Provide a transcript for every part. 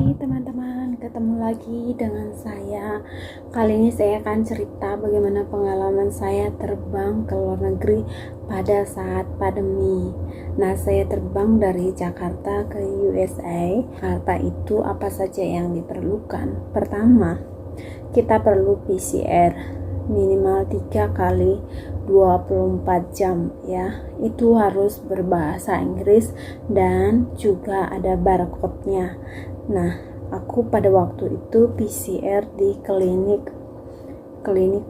Hai teman-teman, ketemu lagi dengan saya. Kali ini saya akan cerita bagaimana pengalaman saya terbang ke luar negeri pada saat pandemi. Nah, saya terbang dari Jakarta ke USA. Jakarta itu apa saja yang diperlukan? Pertama, kita perlu PCR minimal 3 kali 24 jam ya. Itu harus berbahasa Inggris dan juga ada barcode-nya. Nah, aku pada waktu itu PCR di klinik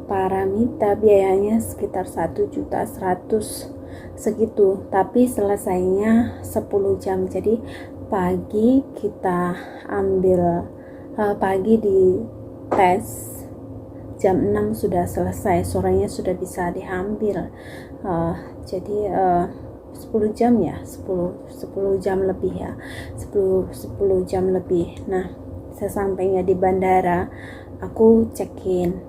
Paramita, biayanya sekitar 1.100.000 segitu, tapi selesainya 10 jam. Jadi pagi kita ambil pagi di tes, jam 6 sudah selesai, sorenya sudah bisa diambil. Jadi 10 jam ya, 10 jam lebih ya, 10 jam lebih. Nah, sesampainya di bandara aku check-in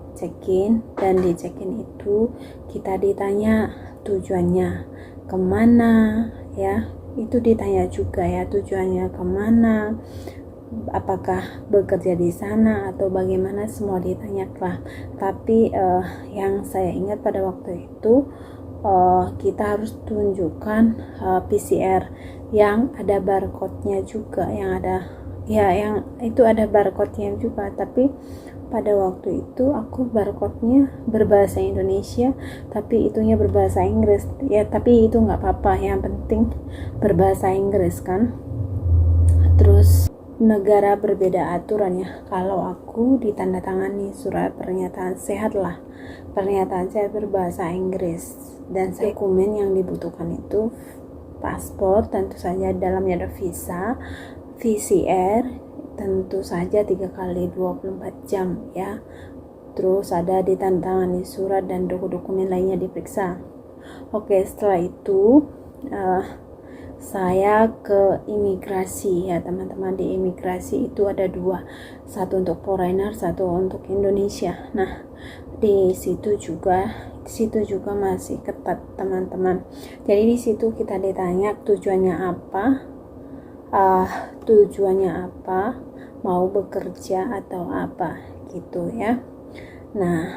dan di check-in itu kita ditanya tujuannya kemana ya, itu ditanya juga ya, tujuannya kemana, apakah bekerja di sana atau bagaimana, semua ditanyakan. Tapi yang saya ingat pada waktu itu kita harus tunjukkan PCR yang ada barcode-nya juga, yang itu ada barcode-nya juga. Tapi pada waktu itu aku barcode-nya berbahasa Indonesia, tapi itunya berbahasa Inggris ya, tapi itu nggak apa-apa, yang penting berbahasa Inggris kan. Terus negara berbeda aturan ya. Kalau aku ditandatangani surat pernyataan sehat lah, pernyataan sehat berbahasa Inggris, dan dokumen yang dibutuhkan itu paspor, tentu saja dalamnya ada visa, PCR, tentu saja 3 kali 24 jam ya. Terus ada ditandatangani surat dan dokumen lainnya diperiksa. Oke, setelah itu saya ke imigrasi ya teman-teman. Di imigrasi itu ada dua, satu untuk foreigner, satu untuk Indonesia. Nah, di situ juga masih ketat teman-teman. Jadi di situ kita ditanya tujuannya apa, mau bekerja atau apa gitu ya. Nah,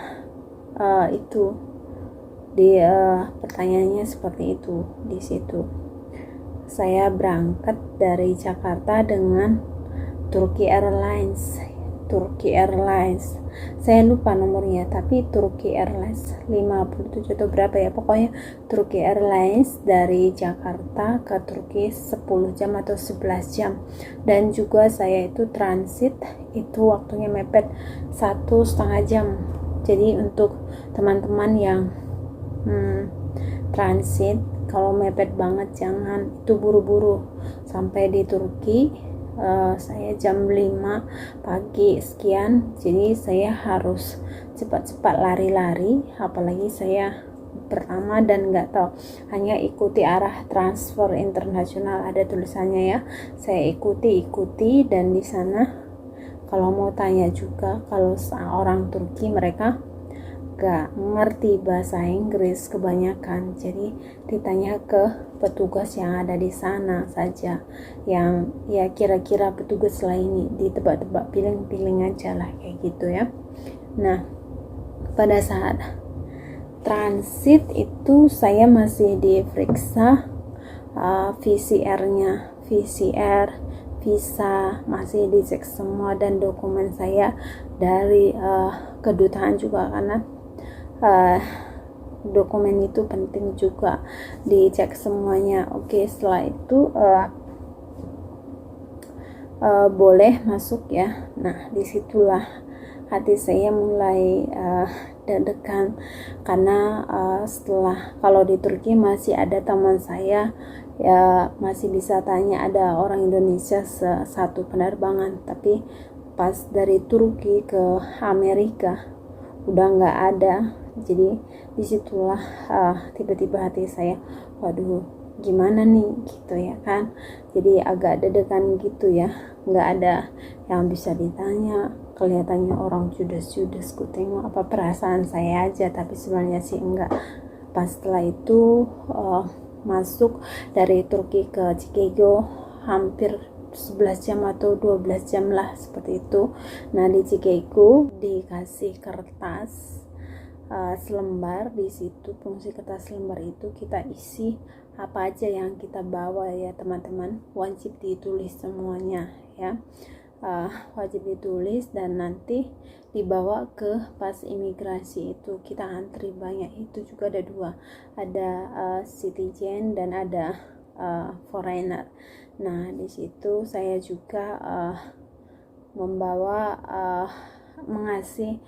itu di pertanyaannya seperti itu. Di situ saya berangkat dari Jakarta dengan Turki Airlines. Saya lupa nomornya, tapi Turki Airlines 57 atau berapa ya, pokoknya Turki Airlines dari Jakarta ke Turki 10 jam atau 11 jam. Dan juga saya itu transit, itu waktunya mepet 1,5 jam. Jadi untuk teman-teman yang transit, kalau mepet banget jangan, itu buru-buru. Sampai di Turki saya jam 5 pagi sekian, jadi saya harus cepat-cepat lari-lari, apalagi saya pertama dan nggak tahu, hanya ikuti arah transfer internasional, ada tulisannya ya, saya ikuti dan di sana kalau mau tanya juga, kalau orang Turki mereka gak ngerti bahasa Inggris kebanyakan, jadi ditanya ke petugas yang ada di sana saja, yang ya kira-kira petugas lah ini, ditebak-tebak, piling-piling aja lah kayak gitu ya. Nah, pada saat transit itu saya masih diperiksa PCR-nya, visa masih dicek semua, dan dokumen saya dari kedutaan juga, karena dokumen itu penting juga dicek semuanya. Oke, setelah itu boleh masuk ya. Nah, disitulah hati saya mulai deg-degan, karena setelah, kalau di Turki masih ada teman saya ya, masih bisa tanya, ada orang Indonesia satu penerbangan, tapi pas dari Turki ke Amerika udah nggak ada. Jadi disitulah tiba-tiba hati saya, waduh gimana nih gitu ya kan. Jadi agak deg-degan gitu ya, nggak ada yang bisa ditanya, kelihatannya orang judes-judes. Ku tengok apa perasaan saya aja, tapi sebenarnya sih enggak. Pas setelah itu masuk dari Turki ke Chicago hampir 11 jam atau 12 jam lah seperti itu. Nah di Cikegu dikasih kertas selembar. Di situ fungsi kertas selembar itu kita isi apa aja yang kita bawa ya teman-teman, wajib ditulis semuanya ya. Wajib ditulis dan nanti dibawa ke pas imigrasi itu kita antri banyak, itu juga ada dua, ada citizen dan ada foreigner. Nah di situ saya juga membawa mengasih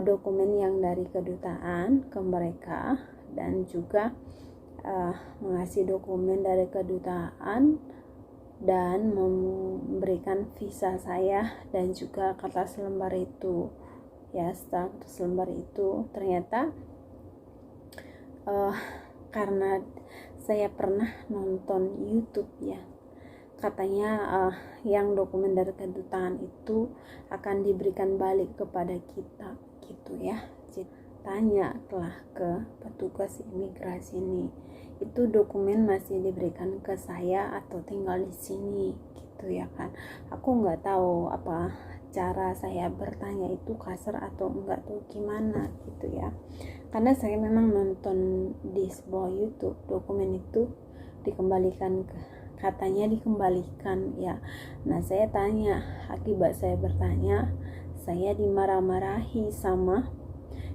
dokumen yang dari kedutaan ke mereka dan juga mengasih dokumen dari kedutaan dan memberikan visa saya dan juga kertas lembar itu ya. Setelah kertas lembar itu ternyata karena saya pernah nonton YouTube ya, katanya yang dokumen dari kedutaan itu akan diberikan balik kepada kita gitu ya. Jadi tanyalah ke petugas imigrasi ini, itu dokumen masih diberikan ke saya atau tinggal di sini gitu ya kan. Aku nggak tahu apa cara saya bertanya itu kasar atau enggak tuh gimana gitu ya, karena saya memang nonton di sebuah YouTube dokumen itu dikembalikan katanya dikembalikan ya. Nah saya tanya, akibat saya bertanya saya dimarah-marahi sama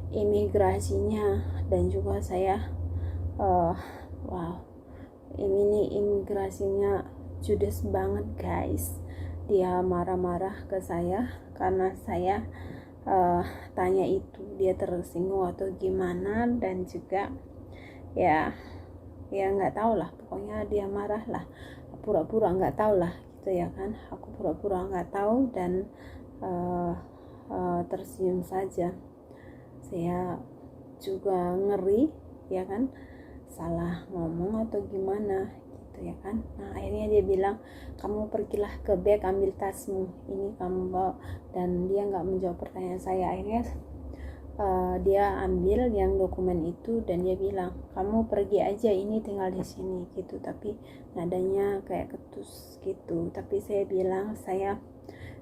imigrasinya dan juga saya wow, ini imigrasinya judes banget guys. Dia marah-marah ke saya karena saya tanya itu, dia tersinggung atau gimana, dan juga ya nggak tahu lah, pokoknya dia marah lah, pura-pura nggak tahu lah gitu ya kan. Aku pura-pura nggak tahu dan tersenyum saja. Saya juga ngeri ya kan, salah ngomong atau gimana gitu ya kan. Nah akhirnya dia bilang, kamu pergilah ke bag, ambil tasmu, ini kamu bawa. Dan dia nggak menjawab pertanyaan saya. Akhirnya dia ambil yang dokumen itu dan dia bilang, kamu pergi aja, ini tinggal di sini gitu. Tapi nadanya kayak ketus gitu. Tapi saya bilang, saya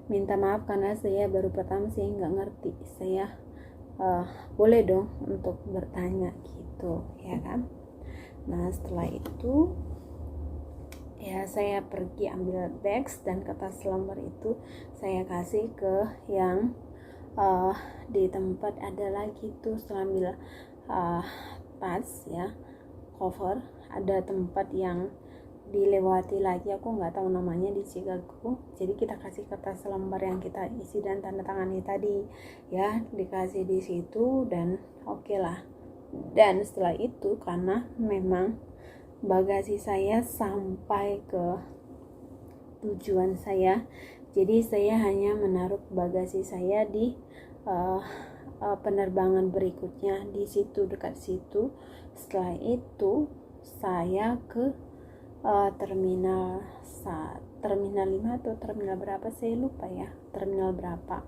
minta maaf karena saya baru pertama, saya nggak ngerti. Saya boleh dong untuk bertanya gitu ya kan. Nah setelah itu ya saya pergi ambil bags dan kertas lembar itu saya kasih ke yang di tempat ada lagi tuh. Setelah ambil tas ya, cover, ada tempat yang dilewati lagi, aku nggak tahu namanya di Chicago. Jadi kita kasih kertas lembar yang kita isi dan tanda tangani tadi ya, dikasih di situ dan oke lah. Dan setelah itu karena memang bagasi saya sampai ke tujuan saya, jadi saya hanya menaruh bagasi saya di penerbangan berikutnya di situ, dekat situ. Setelah itu saya ke terminal 5 atau terminal berapa saya lupa ya, terminal berapa.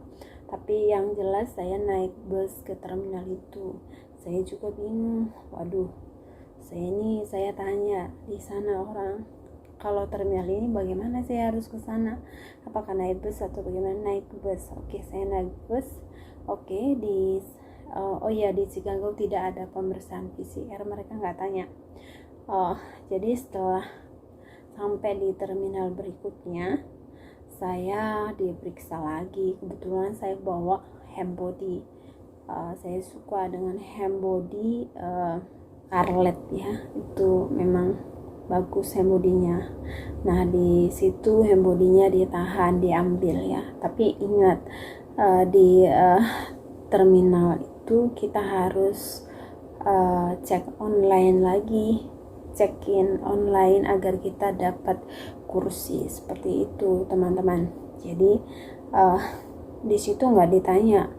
Tapi yang jelas saya naik bus ke terminal itu. Saya juga bingung, waduh, saya tanya di sana orang, kalau terminal ini bagaimana saya harus ke sana, apakah naik bus atau bagaimana. Naik bus, oke, saya naik bus. Oke, di di Chicago tidak ada pemeriksaan PCR, mereka nggak tanya. Jadi setelah sampai di terminal berikutnya saya diperiksa lagi. Kebetulan saya bawa hand body, saya suka dengan hand body Arlet ya, itu memang bagus hand body-nya. Nah di situ hand body-nya ditahan, diambil ya. Tapi ingat di terminal itu kita harus cek online lagi, check-in online agar kita dapat kursi seperti itu teman-teman. Jadi di situ nggak ditanya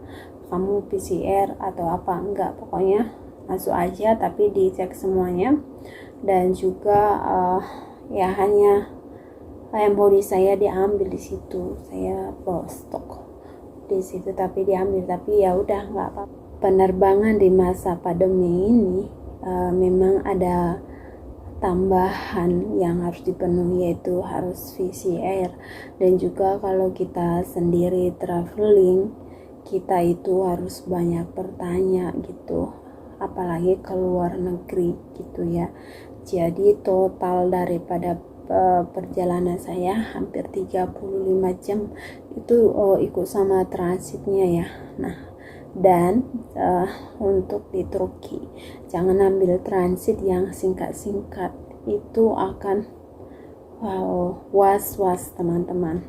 kamu PCR atau apa, enggak, pokoknya masuk aja tapi dicek semuanya. Dan juga ya hanya body saya diambil di situ, saya bawa stok di situ tapi diambil. Tapi ya udah nggak apa-apa. Penerbangan di masa pandemi ini memang ada tambahan yang harus dipenuhi, yaitu harus VCR. Dan juga kalau kita sendiri traveling, kita itu harus banyak bertanya gitu, apalagi ke luar negeri gitu ya. Jadi total daripada perjalanan saya hampir 35 jam itu ikut sama transitnya ya. Nah, dan untuk di Turki jangan ambil transit yang singkat-singkat, itu akan was-was teman-teman.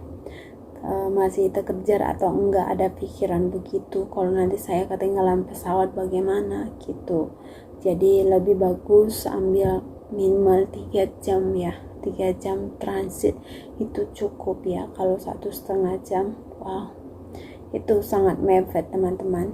Masih terkejar atau enggak, ada pikiran begitu, kalau nanti saya ketinggalan pesawat bagaimana gitu. Jadi lebih bagus ambil minimal 3 jam ya, 3 jam transit itu cukup ya. Kalau 1,5 jam, wow, itu sangat mepet teman-teman.